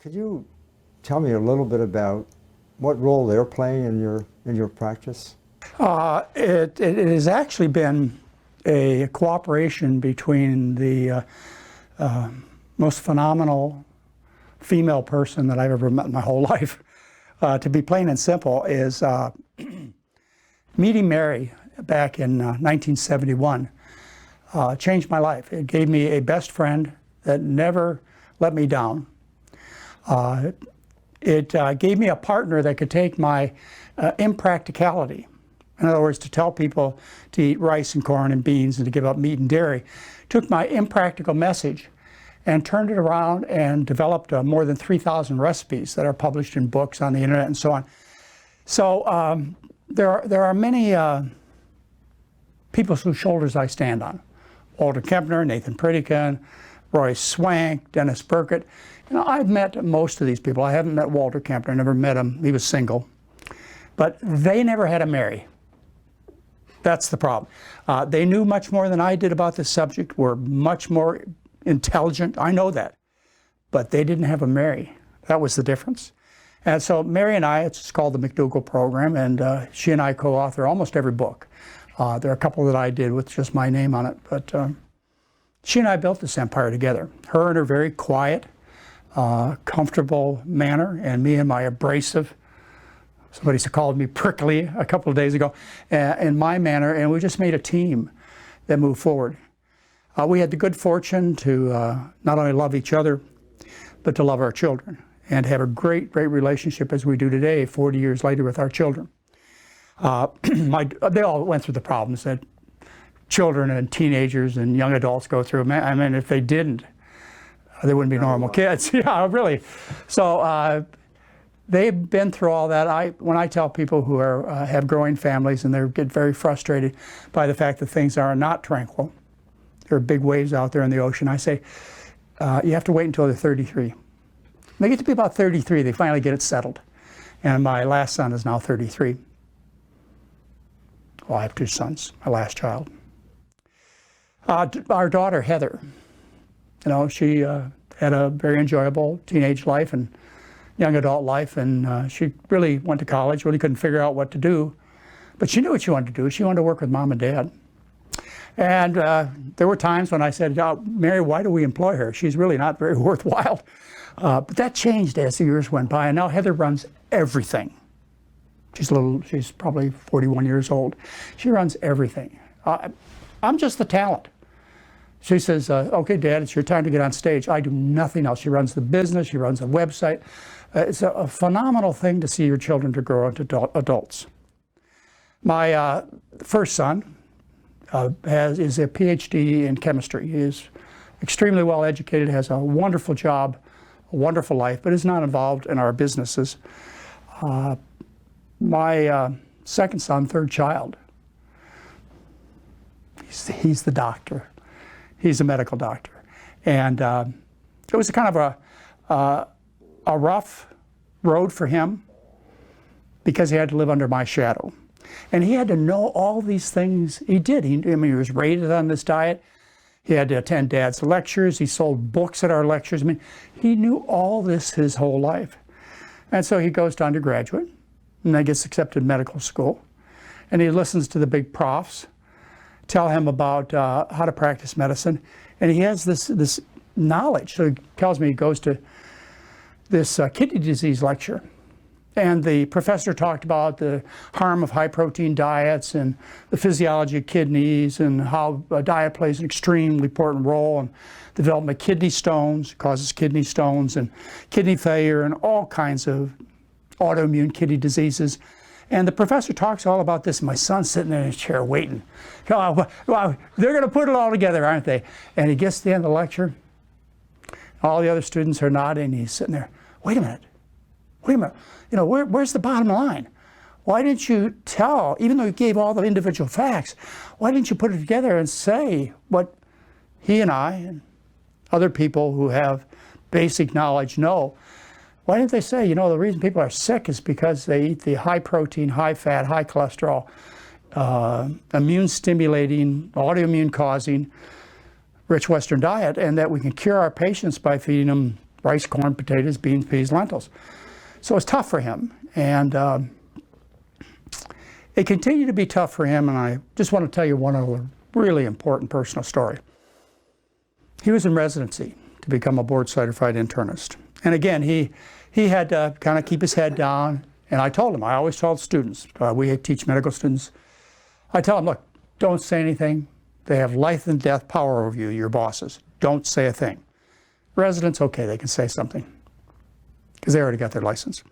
Could you tell me a little bit about what role they're playing in your practice? It has actually been a cooperation between the most phenomenal female person that I've ever met in my whole life. To be plain and simple, is meeting Mary back in 1971 changed my life. It gave me a best friend that never let me down. It gave me a partner that could take my impracticality, in other words, to tell people to eat rice and corn and beans and to give up meat and dairy, took my impractical message and turned it around and developed more than 3,000 recipes that are published in books on the internet and so on. So there are many people whose shoulders I stand on. Walter Kempner, Nathan Pritikin, Roy Swank, Dennis Burkett. You know, I've met most of these people. I haven't met Walter Kempner, never met him. He was single. But they never had a Mary. That's the problem. They knew much more than I did about this subject, were much more intelligent. I know that. But they didn't have a Mary. That was the difference. And so Mary and I, it's called the McDougall Program, and she and I co-author almost every book. There are a couple that I did with just my name on it, but she and I built this empire together. Her in her very quiet, comfortable manner, and me in my abrasive, somebody called me prickly a couple of days ago, in my manner, and we just made a team that moved forward. We had the good fortune to not only love each other, but to love our children, and have a great, great relationship as we do today, 40 years later, with our children. They all went through the problems that children and teenagers and young adults go through. I mean, if they didn't, they wouldn't be normal kids. Yeah, really. So they've been through all that. When I tell people who have growing families and they get very frustrated by the fact that things are not tranquil, there are big waves out there in the ocean, I say, you have to wait until they're 33. When they get to be about 33, they finally get it settled. And my last son is now 33. Well, I have two sons, my last child. Our daughter, Heather, you know, she had a very enjoyable teenage life and young adult life, and she really went to college, really couldn't figure out what to do. But she knew what she wanted to do. She wanted to work with mom and dad. And there were times when I said, Mary, why do we employ her? She's really not very worthwhile. But that changed as the years went by, and now Heather runs everything. She's probably 41 years old. She runs everything. I'm just the talent. She says, okay, Dad, it's your time to get on stage. I do nothing else. She runs the business, she runs the website. It's a phenomenal thing to see your children to grow into adults. My first son is a PhD in chemistry. He is extremely well educated, has a wonderful job, a wonderful life, but is not involved in our businesses. My second son, third child, he's the doctor. He's a medical doctor. And it was kind of a rough road for him because he had to live under my shadow. And he had to know all these things. He did. He was raised on this diet. He had to attend Dad's lectures. He sold books at our lectures. I mean, he knew all this his whole life. And so he goes to undergraduate and then gets accepted to medical school. And he listens to the big profs tell him about how to practice medicine. And he has this knowledge. So he tells me he goes to this kidney disease lecture. And the professor talked about the harm of high-protein diets and the physiology of kidneys and how a diet plays an extremely important role in the development of kidney stones, causes kidney stones and kidney failure and all kinds of autoimmune kidney diseases. And the professor talks all about this. My son's sitting in his chair waiting. Oh, well, they're going to put it all together, aren't they? And he gets to the end of the lecture. All the other students are nodding. He's sitting there. Wait a minute. You know, where's the bottom line? Why didn't you tell, even though you gave all the individual facts, why didn't you put it together and say what he and I and other people who have basic knowledge know? Why didn't they say, you know, the reason people are sick is because they eat the high protein, high fat, high cholesterol, immune stimulating, autoimmune causing, rich Western diet, and that we can cure our patients by feeding them rice, corn, potatoes, beans, peas, lentils. So it's tough for him. And it continued to be tough for him, and I just want to tell you one other really important personal story. He was in residency to become a board-certified internist. And again, he had to kind of keep his head down, and I told him, I always told students, we teach medical students, I tell them, look, don't say anything. They have life and death power over you, your bosses. Don't say a thing. Residents, okay, they can say something, because they already got their license.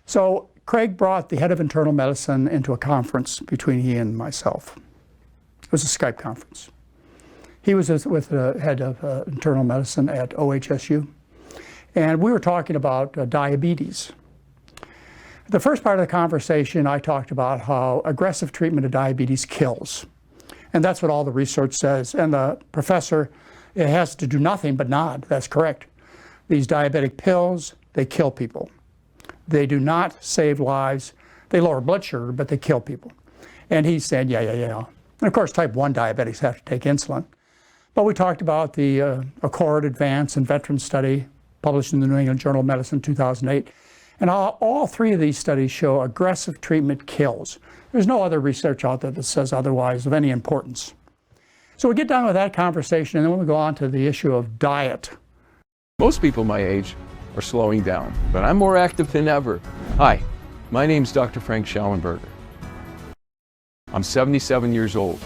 So Craig brought the head of internal medicine into a conference between he and myself. It was a Skype conference. He was with the head of internal medicine at OHSU, and we were talking about diabetes. The first part of the conversation, I talked about how aggressive treatment of diabetes kills. And that's what all the research says. And the professor, it has to do nothing but nod. That's correct. These diabetic pills, they kill people. They do not save lives. They lower blood sugar, but they kill people. And he said, yeah. And of course, type 1 diabetics have to take insulin. But we talked about the ACCORD Advance and Veteran Study published in the New England Journal of Medicine 2008. And all three of these studies show aggressive treatment kills. There's no other research out there that says otherwise of any importance. So we get done with that conversation, and then we go on to the issue of diet. Most people my age are slowing down, but I'm more active than ever. Hi, my name's Dr. Frank Schallenberger. I'm 77 years old.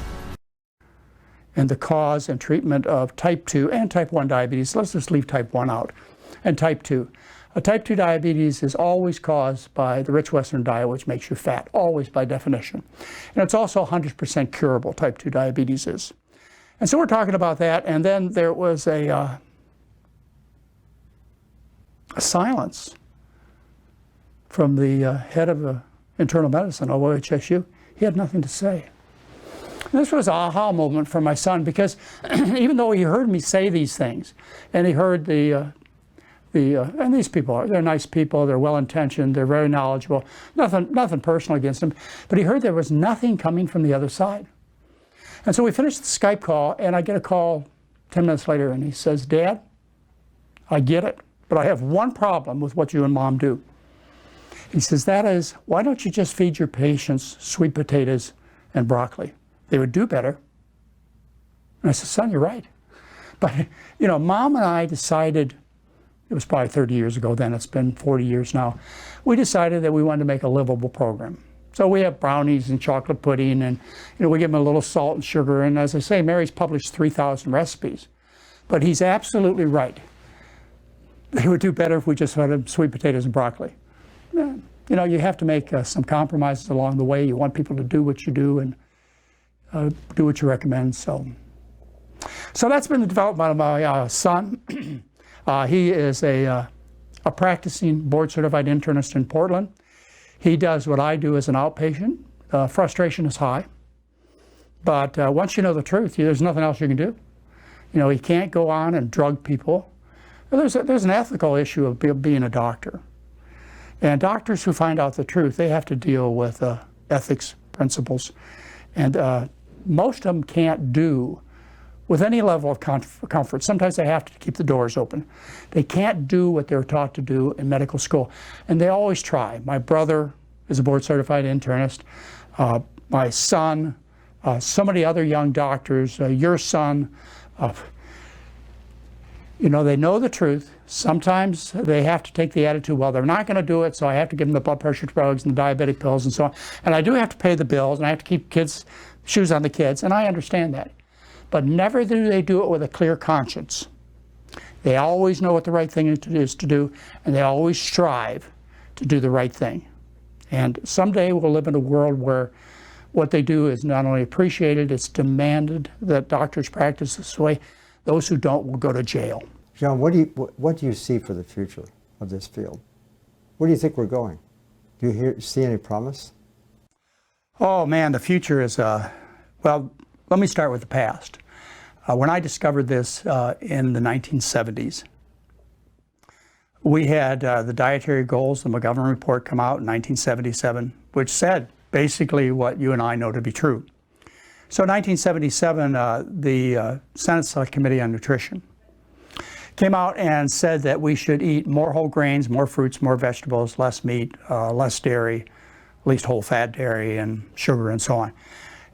And the cause and treatment of type 2 and type 1 diabetes, let's just leave type 1 out, and type 2. Type 2 diabetes is always caused by the rich Western diet, which makes you fat, always by definition. And it's also 100% curable, type 2 diabetes is. And so we're talking about that, and then there was a silence from the head of internal medicine, OHSU. He had nothing to say. And this was an aha moment for my son, because even though he heard me say these things, and he heard and these people, they're nice people, they're well-intentioned, they're very knowledgeable, nothing personal against them, but he heard there was nothing coming from the other side. And so we finished the Skype call, and I get a call 10 minutes later, and he says, Dad, I get it, but I have one problem with what you and Mom do. He says, that is, why don't you just feed your patients sweet potatoes and broccoli? They would do better. And I said, son, you're right. But, you know, Mom and I decided, it was probably 30 years ago then, it's been 40 years now, we decided that we wanted to make a livable program. So we have brownies and chocolate pudding, and we give them a little salt and sugar, and as I say, Mary's published 3,000 recipes. But he's absolutely right. They would do better if we just fed them sweet potatoes and broccoli. You know, you have to make some compromises along the way. You want people to do what you do and do what you recommend. So that's been the development of my son. He is a practicing board-certified internist in Portland. He does what I do as an outpatient. Frustration is high. But once you know the truth, there's nothing else you can do. You know, he can't go on and drug people. There's an ethical issue of being a doctor. And doctors who find out the truth, they have to deal with ethics principles. And most of them can't do with any level of comfort. Sometimes they have to keep the doors open. They can't do what they're taught to do in medical school. And they always try. My brother is a board-certified internist. My son, so many other young doctors, your son. You know, they know the truth. Sometimes they have to take the attitude, well, they're not going to do it, so I have to give them the blood pressure drugs and the diabetic pills and so on. And I do have to pay the bills, and I have to keep shoes on the kids, and I understand that. But never do they do it with a clear conscience. They always know what the right thing is to do, and they always strive to do the right thing. And someday we'll live in a world where what they do is not only appreciated, it's demanded that doctors practice this way. Those who don't will go to jail. John, what do you see for the future of this field? Where do you think we're going? Do you see any promise? Oh man, the future is, well, let me start with the past. When I discovered this in the 1970s, we had the dietary goals, the McGovern report, come out in 1977, which said basically what you and I know to be true. So in 1977, the Senate Select Committee on Nutrition came out and said that we should eat more whole grains, more fruits, more vegetables, less meat, less dairy, at least whole fat dairy and sugar and so on.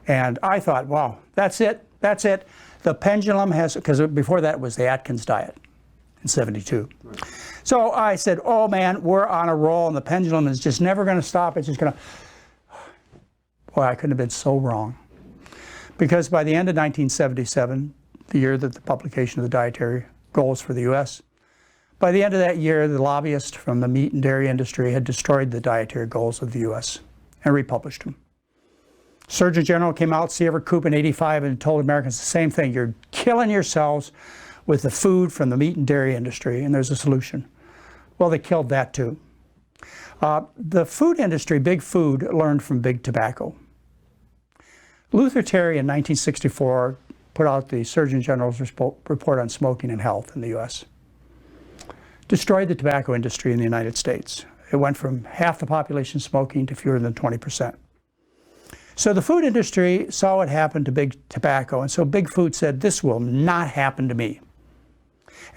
And I thought, wow, that's it, that's it. The pendulum has, because before that was the Atkins diet in '72. Right. So I said, oh man, we're on a roll and the pendulum is just never going to stop. It's just going to, boy, I couldn't have been so wrong. Because by the end of 1977, the year that the publication of the dietary goals for the U.S., by the end of that year, the lobbyists from the meat and dairy industry had destroyed the dietary goals of the U.S. and republished them. Surgeon General came out, C. Everett Koop in '85, and told Americans the same thing. You're killing yourselves with the food from the meat and dairy industry, and there's a solution. Well, they killed that too. The food industry, big food, learned from big tobacco. Luther Terry in 1964 put out the Surgeon General's report on smoking and health in the U.S. Destroyed the tobacco industry in the United States. It went from half the population smoking to fewer than 20%. So the food industry saw what happened to big tobacco, and so big food said, this will not happen to me.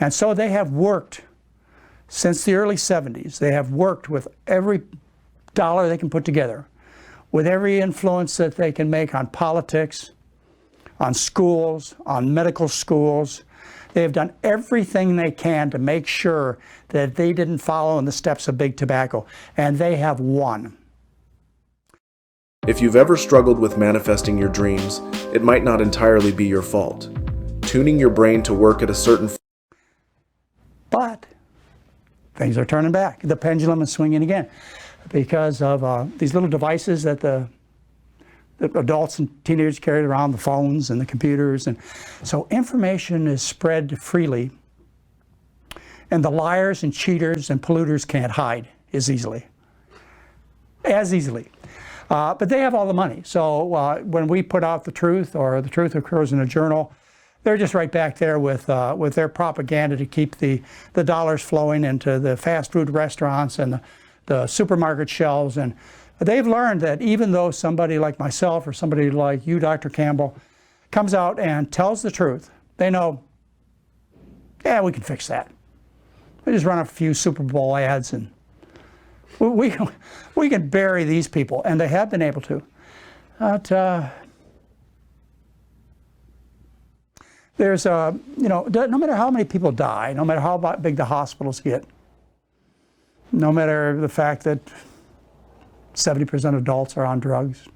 And so they have worked since the early 70s. They have worked with every dollar they can put together, with every influence that they can make on politics, on schools, on medical schools. They have done everything they can to make sure that they didn't follow in the steps of big tobacco, and they have won. If you've ever struggled with manifesting your dreams, it might not entirely be your fault. Tuning your brain to work at a certain But things are turning back. The pendulum is swinging again because of these little devices that the adults and teenagers carried around, the phones and the computers. And so information is spread freely, and the liars and cheaters and polluters can't hide as easily. But they have all the money. So when we put out the truth, or the truth occurs in a journal, they're just right back there with their propaganda to keep the dollars flowing into the fast food restaurants and the supermarket shelves. And they've learned that even though somebody like myself or somebody like you, Dr. Campbell, comes out and tells the truth, they know, yeah, we can fix that. We just run a few Super Bowl ads and we can bury these people, and they have been able to. But, there's no matter how many people die, no matter how big the hospitals get, no matter the fact that 70% of adults are on drugs,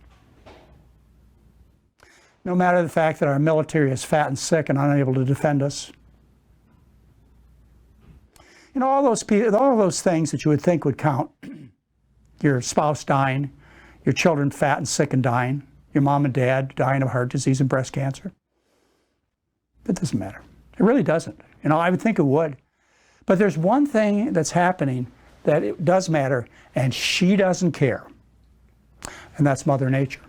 no matter the fact that our military is fat and sick and unable to defend us, all those things that you would think would count, your spouse dying, your children fat and sick and dying, your mom and dad dying of heart disease and breast cancer. It doesn't matter. It really doesn't. I would think it would. But there's one thing that's happening that it does matter, and she doesn't care. And that's Mother Nature.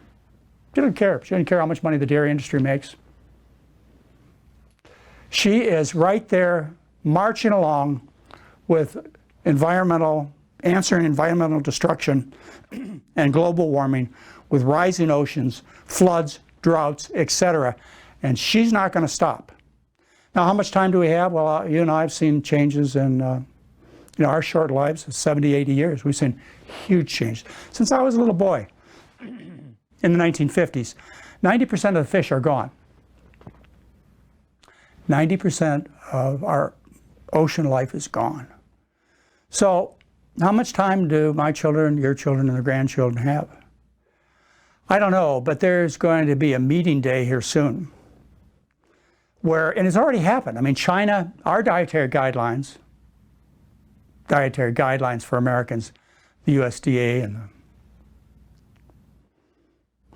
She doesn't care. She doesn't care how much money the dairy industry makes. She is right there marching along with answering environmental destruction and global warming with rising oceans, floods, droughts, etc. And she's not going to stop. Now, how much time do we have? Well, you and I have seen changes in our short lives of 70, 80 years. We've seen huge change. Since I was a little boy in the 1950s, 90% of the fish are gone. 90% of our ocean life is gone. So how much time do my children, your children, and their grandchildren have? I don't know, but there's going to be a meeting day here soon and it's already happened. I mean, China, our dietary guidelines for Americans, the USDA and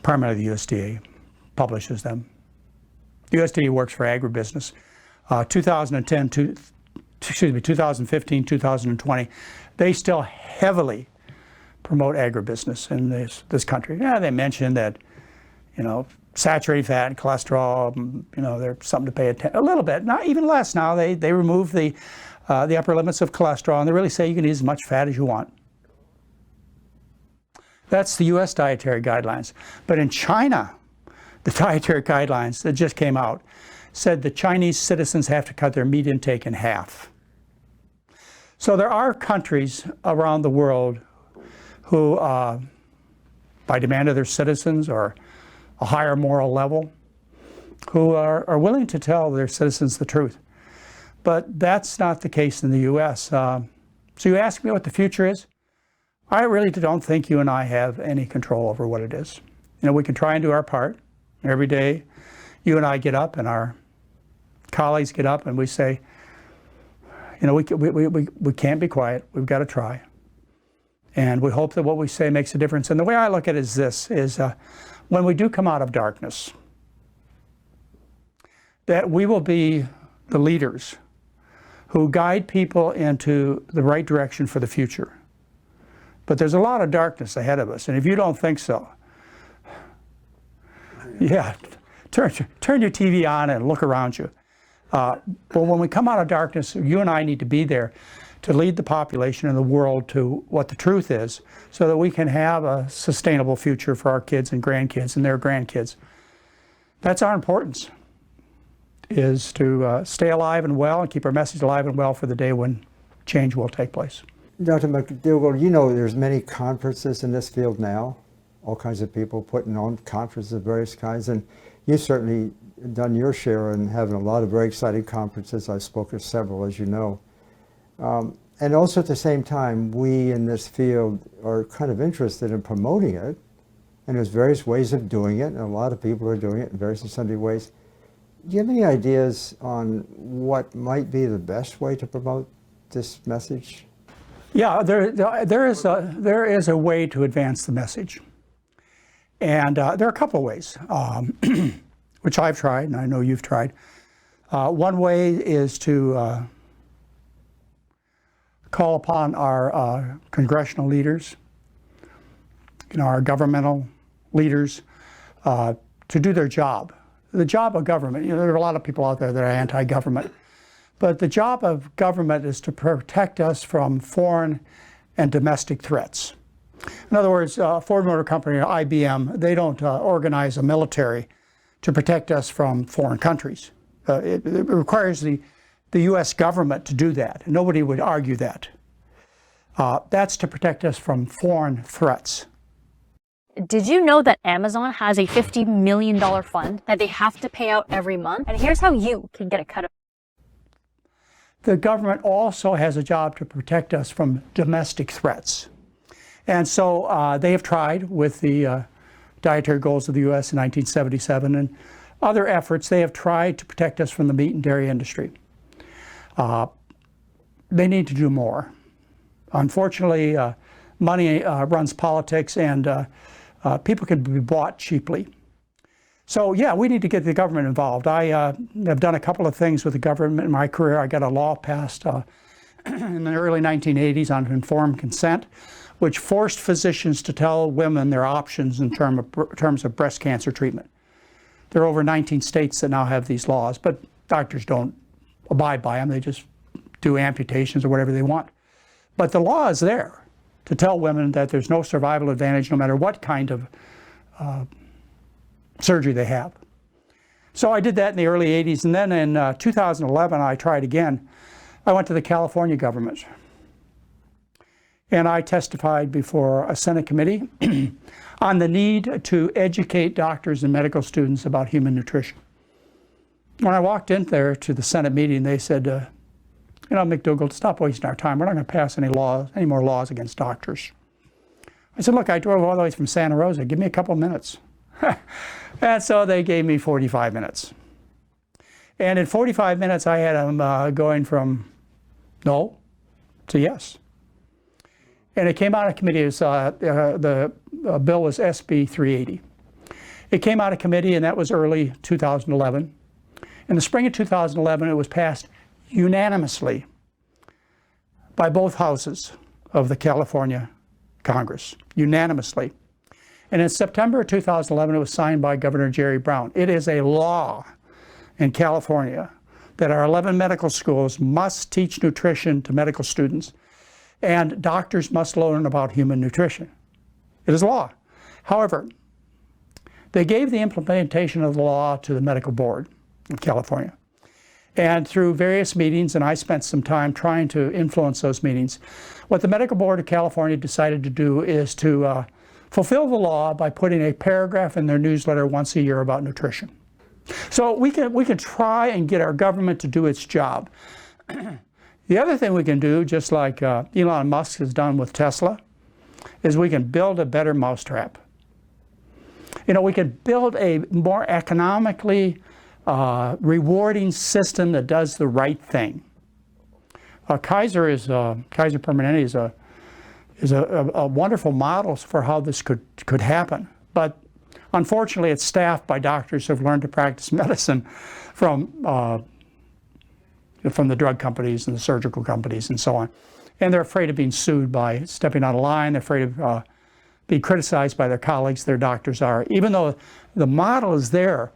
primarily the USDA publishes them. The USDA works for agribusiness. 2015, 2020, they still heavily promote agribusiness in this country. Yeah, they mention that, saturated fat and cholesterol, there's something to pay attention, a little bit, not even less now. They remove the upper limits of cholesterol, and they really say you can eat as much fat as you want. That's the U.S. dietary guidelines. But in China, the dietary guidelines that just came out said the Chinese citizens have to cut their meat intake in half. So there are countries around the world who, by demand of their citizens or a higher moral level, who are willing to tell their citizens the truth. But that's not the case in the U.S. So you ask me what the future is? I really don't think you and I have any control over what it is. You know, we can try and do our part. Every day, you and I get up and our colleagues get up and we say, you know, we can't be quiet. We've got to try. And we hope that what we say makes a difference. And the way I look at it is this, is when we do come out of darkness, that we will be the leaders who guide people into the right direction for the future. But there's a lot of darkness ahead of us, and if you don't think so, yeah, turn your TV on and look around you. But when we come out of darkness, you and I need to be there to lead the population and the world to what the truth is, so that we can have a sustainable future for our kids and grandkids and their grandkids. That's our importance, is to stay alive and well and keep our message alive and well for the day when change will take place. Dr. McDougall, you know there's many conferences in this field now, all kinds of people putting on conferences of various kinds, and you've certainly done your share in having a lot of very exciting conferences. I've spoken to several, as you know. And also at the same time, we in this field are kind of interested in promoting it, and there's various ways of doing it, and a lot of people are doing it in various and sundry ways. Do you have any ideas on what might be the best way to promote this message? Yeah, there is a way to advance the message. And there are a couple of ways, which I've tried, and I know you've tried. One way is to call upon our congressional leaders, you know, our governmental leaders, to do their job. The job of government, you know, there are a lot of people out there that are anti-government, but the job of government is to protect us from foreign and domestic threats. In other words, Ford Motor Company or IBM, they don't organize a military to protect us from foreign countries. It requires the U.S. government to do that. Nobody would argue that. That's to protect us from foreign threats. Did you know that Amazon has a $50 million fund that they have to pay out every month? And here's how you can get a cut of it. The government also has a job to protect us from domestic threats. And so they have tried with the dietary goals of the U.S. in 1977 and other efforts. They have tried to protect us from the meat and dairy industry. They need to do more. Unfortunately, money runs politics, and people can be bought cheaply. So yeah, we need to get the government involved. I have done a couple of things with the government in my career. I got a law passed in the early 1980s on informed consent, which forced physicians to tell women their options in terms of breast cancer treatment. There are over 19 states that now have these laws, but doctors don't abide by them. They just do amputations or whatever they want. But the law is there to tell women that there's no survival advantage no matter what kind of surgery they have. So I did that in the early 80s, and then in 2011 I tried again. I went to the California government, and I testified before a Senate committee on the need to educate doctors and medical students about human nutrition. When I walked in there to the Senate meeting, they said, you know, McDougall, stop wasting our time. We're not going to pass any more laws against doctors. I said, look, I drove all the way from Santa Rosa. Give me a couple minutes. And so they gave me 45 minutes. And in 45 minutes, I had them going from no to yes. And it came out of committee. The bill was SB 380. It came out of committee, and that was early 2011. In the spring of 2011, it was passed unanimously by both houses of the California Congress, unanimously. And in September of 2011, it was signed by Governor Jerry Brown. It is a law in California that our 11 medical schools must teach nutrition to medical students, and doctors must learn about human nutrition. It is law. However, they gave the implementation of the law to the medical board. in California. And through various meetings, and I spent some time trying to influence those meetings, what the Medical Board of California decided to do is to fulfill the law by putting a paragraph in their newsletter once a year about nutrition. So we can try and get our government to do its job. The other thing we can do, just like Elon Musk has done with Tesla, is we can build a better mousetrap. You know, we could build a more economically rewarding system that does the right thing. Kaiser Permanente is a wonderful model for how this could happen. But unfortunately, it's staffed by doctors who have learned to practice medicine from the drug companies and the surgical companies and so on. And they're afraid of being sued by stepping out of line. They're afraid of being criticized by their colleagues, their doctors are. Even though the model is there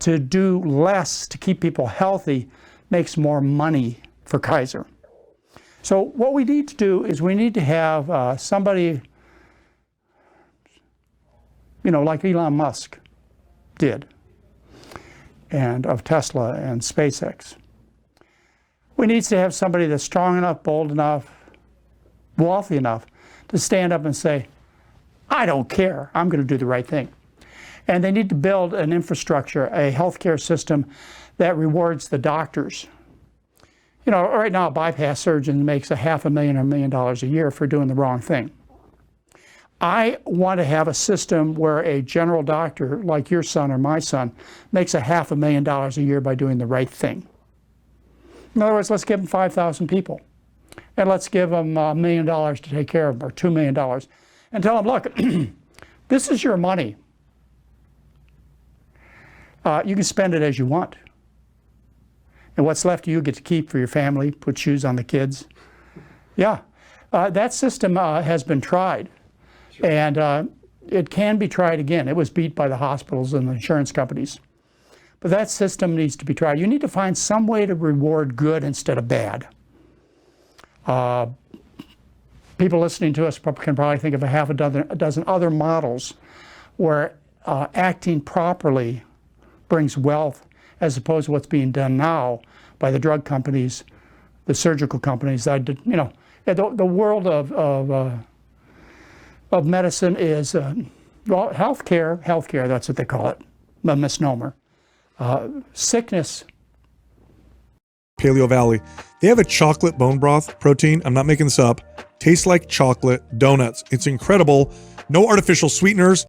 to do less to keep people healthy, makes more money for Kaiser. So what we need to do is we need to have somebody, you know, like Elon Musk did, and of Tesla and SpaceX. We need to have somebody that's strong enough, bold enough, wealthy enough to stand up and say, I don't care, I'm going to do the right thing. And they need to build an infrastructure, a healthcare system that rewards the doctors. You know, right now a bypass surgeon makes $500,000 or $1 million a year for doing the wrong thing. I want to have a system where a general doctor, like your son or my son, makes $500,000 a year by doing the right thing. In other words, let's give them 5,000 people. And let's give them $1 million to take care of them, or $2 million. And tell them, look, this is your money. You can spend it as you want. And what's left you get to keep for your family, put shoes on the kids. Yeah, that system has been tried. Sure. And it can be tried again. It was beat by the hospitals and the insurance companies. But that system needs to be tried. You need to find some way to reward good instead of bad. People listening to us can probably think of a dozen other models where acting properly brings wealth, as opposed to what's being done now by the drug companies, the surgical companies. You know, the world of medicine is well, healthcare. That's what they call it, a misnomer. Sickness. Paleo Valley. They have a chocolate bone broth protein. I'm not making this up. Tastes like chocolate donuts. It's incredible. No artificial sweeteners.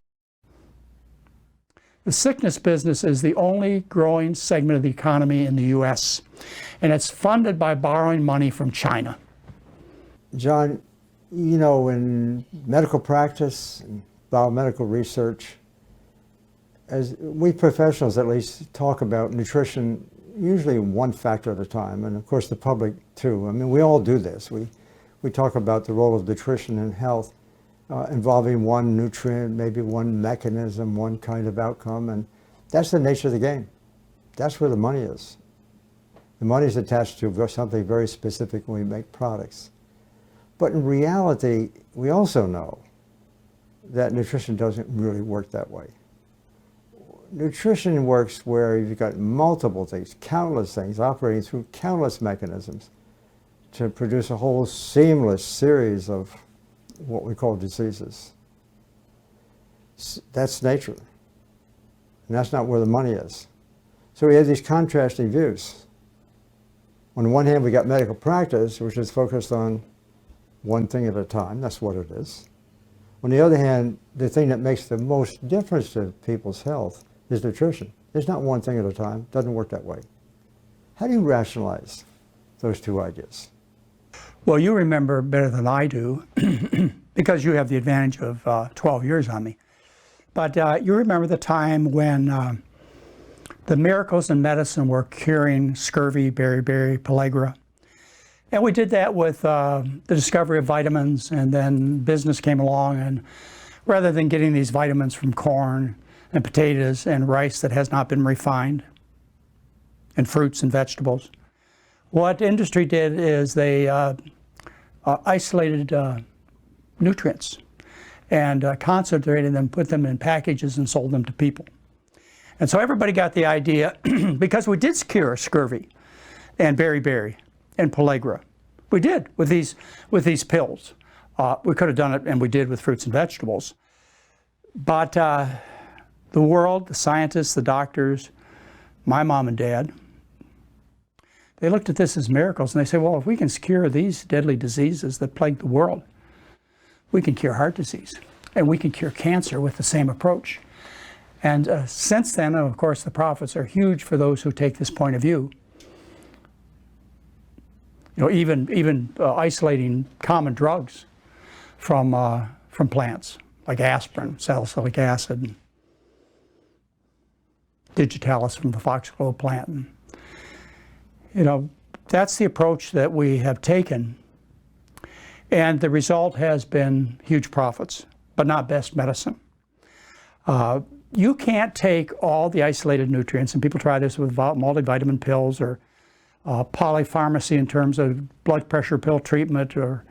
The sickness business is the only growing segment of the economy in the U.S., and it's funded by borrowing money from China. John, you know, in medical practice and biomedical research, as we professionals at least talk about nutrition usually one factor at a time, and of course the public too. I mean, we all do this. We talk about the role of nutrition in health, involving one nutrient, maybe one mechanism, one kind of outcome, and that's the nature of the game. That's where the money is. The money is attached to something very specific when we make products. But in reality, we also know that nutrition doesn't really work that way. Nutrition works where you've got multiple things, countless things, operating through countless mechanisms to produce a whole seamless series of what we call diseases. That's nature. And that's not where the money is. So we have these contrasting views. On the one hand, we got medical practice, which is focused on one thing at a time. That's what it is. On the other hand, the thing that makes the most difference to people's health is nutrition. It's not one thing at a time. It doesn't work that way. How do you rationalize those two ideas? Well, you remember better than I do because you have the advantage of 12 years on me. But you remember the time when the miracles in medicine were curing scurvy, beriberi, pellagra. And we did that with the discovery of vitamins, and then business came along, and rather than getting these vitamins from corn and potatoes and rice that has not been refined, and fruits and vegetables, what industry did is they isolated nutrients and concentrated them, put them in packages and sold them to people. And so everybody got the idea, because we did cure scurvy and beriberi and pellagra. We did with these pills. We could have done it, and we did with fruits and vegetables. But the world, the scientists, the doctors, my mom and dad, they looked at this as miracles, and they said, well, if we can cure these deadly diseases that plague the world, we can cure heart disease, and we can cure cancer with the same approach. And since then, of course, the profits are huge for those who take this point of view. You know, even isolating common drugs from plants, like aspirin, salicylic acid, and digitalis from the foxglove plant. And, you know, that's the approach that we have taken. And the result has been huge profits, but not best medicine. You can't take all the isolated nutrients, and people try this with multivitamin pills or polypharmacy in terms of blood pressure pill treatment or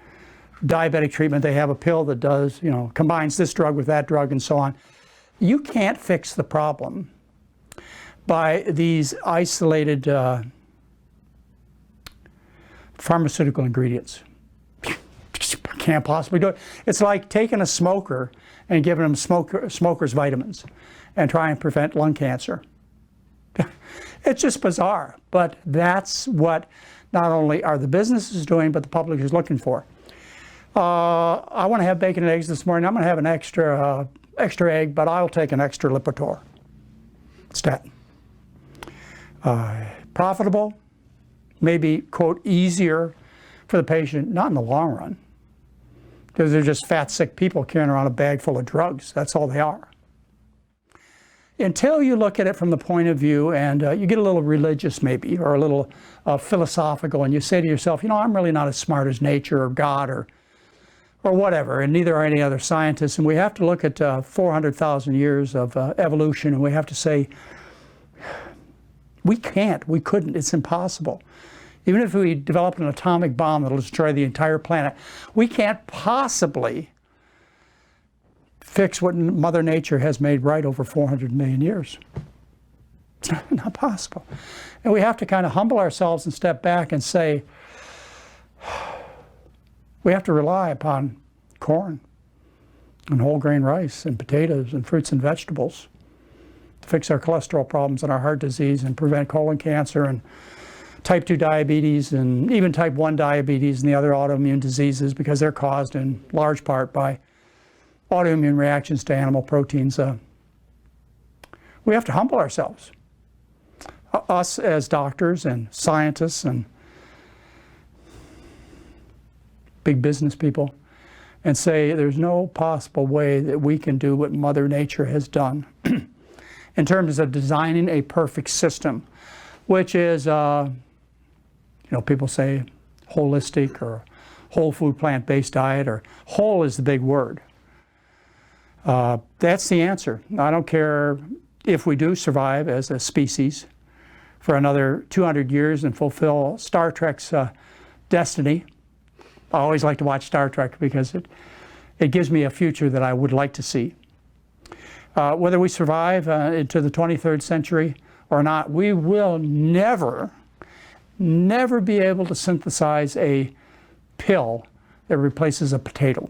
diabetic treatment. They have a pill that does, you know, combines this drug with that drug and so on. You can't fix the problem by these isolated pharmaceutical ingredients. Can't possibly do it. It's like taking a smoker and giving them smoker's vitamins and trying to prevent lung cancer. It's just bizarre, but that's what not only are the businesses doing, but the public is looking for. I want to have bacon and eggs this morning. I'm going to have an extra egg, but I'll take an extra Lipitor statin. Profitable, maybe, quote, easier for the patient, not in the long run, because they're just fat, sick people carrying around a bag full of drugs. That's all they are. Until you look at it from the point of view and you get a little religious maybe, or a little philosophical, and you say to yourself, you know, I'm really not as smart as nature or God or whatever, and neither are any other scientists. And we have to look at 400,000 years of evolution, and we have to say, we couldn't, it's impossible. Even if we develop an atomic bomb that'll destroy the entire planet, we can't possibly fix what Mother Nature has made right over 400 million years. It's not possible. And we have to kind of humble ourselves and step back and say, we have to rely upon corn and whole grain rice and potatoes and fruits and vegetables to fix our cholesterol problems and our heart disease and prevent colon cancer and type 2 diabetes and even type 1 diabetes and the other autoimmune diseases, because they're caused in large part by autoimmune reactions to animal proteins. We have to humble ourselves, us as doctors and scientists and big business people, and say there's no possible way that we can do what Mother Nature has done in terms of designing a perfect system, which is, people say holistic or whole food plant-based diet, or whole is the big word. That's the answer. I don't care if we do survive as a species for another 200 years and fulfill Star Trek's destiny. I always like to watch Star Trek because it gives me a future that I would like to see. Whether we survive into the 23rd century or not, we will never be able to synthesize a pill that replaces a potato.